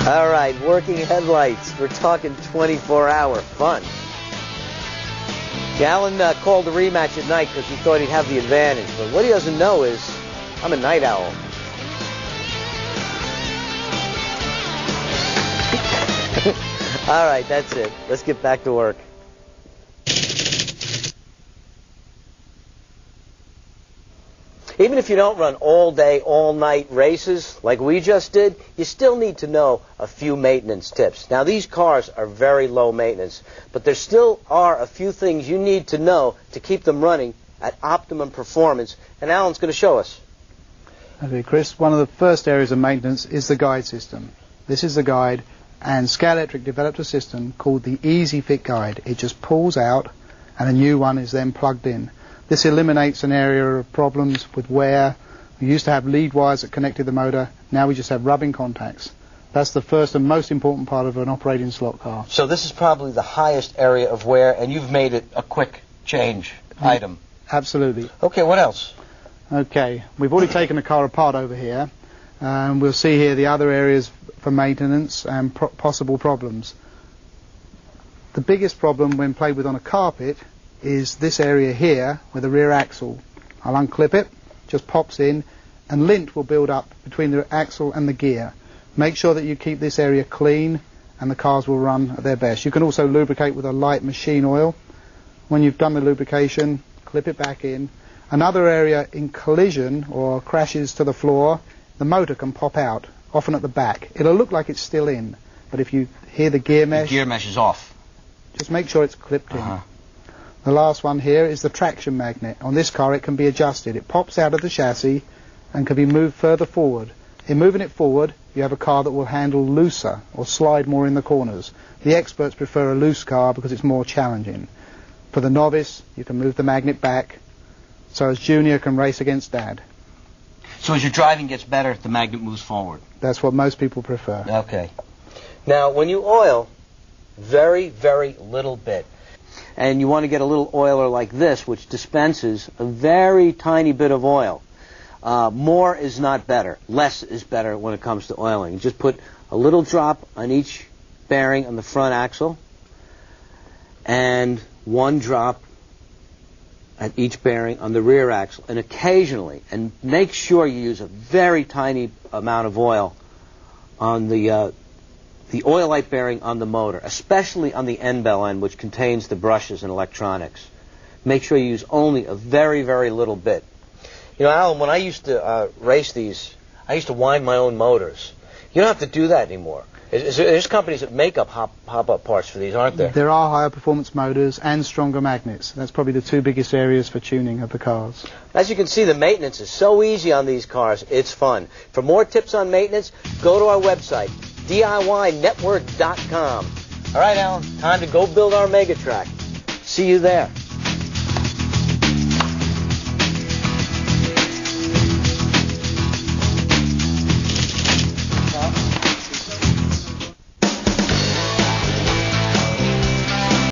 All right, working headlights. We're talking 24-hour fun. Alan called the rematch at night because he thought he'd have the advantage. But what he doesn't know is I'm a night owl. All right, that's it. Let's get back to work. Even if you don't run all day, all night races like we just did, you still need to know a few maintenance tips. Now, these cars are very low maintenance, but there still are a few things you need to know to keep them running at optimum performance, and Alan's going to show us. Okay, Chris, one of the first areas of maintenance is the guide system. This is the guide, and Scalextric developed a system called the Easy Fit Guide. It just pulls out, and a new one is then plugged in. This eliminates an area of problems with wear. We used to have lead wires that connected the motor. Now we just have rubbing contacts. That's the first and most important part of an operating slot car. So this is probably the highest area of wear, and you've made it a quick change item. Absolutely. Okay, what else? Okay, we've already taken the car apart over here. We'll see here the other areas for maintenance and possible problems. The biggest problem when played with on a carpet is this area here with the rear axle. I'll unclip it, just pops in, and lint will build up between the axle and the gear. Make sure that you keep this area clean and the cars will run at their best. You can also lubricate with a light machine oil. When you've done the lubrication, clip it back in. Another area in collision or crashes to the floor, the motor can pop out, often at the back. It'll look like it's still in, but if you hear the gear mesh... The gear mesh is off. Just make sure it's clipped in. The last one here is the traction magnet. On this car it can be adjusted. It pops out of the chassis and can be moved further forward. In moving it forward, you have a car that will handle looser or slide more in the corners. The experts prefer a loose car because it's more challenging. For the novice, you can move the magnet back so as Junior can race against Dad. So as your driving gets better, the magnet moves forward. That's what most people prefer. Okay. Now, when you oil, very, very little bit. And you want to get a little oiler like this, which dispenses a very tiny bit of oil. More is not better. Less is better when it comes to oiling. You just put a little drop on each bearing on the front axle and one drop at each bearing on the rear axle. And occasionally, and make sure you use a very tiny amount of oil on the oil light bearing on the motor, especially on the end bell end, which contains the brushes and electronics. Make sure you use only a very, very little bit. You know, Alan, when I used to race these, I used to wind my own motors. You don't have to do that anymore. There's companies that make up hop-up parts for these, aren't there? There are higher performance motors and stronger magnets. That's probably the two biggest areas for tuning of the cars. As you can see, the maintenance is so easy on these cars, it's fun. For more tips on maintenance, go to our website, DIYnetwork.com. All right, Alan, time to go build our Megatrack. See you there.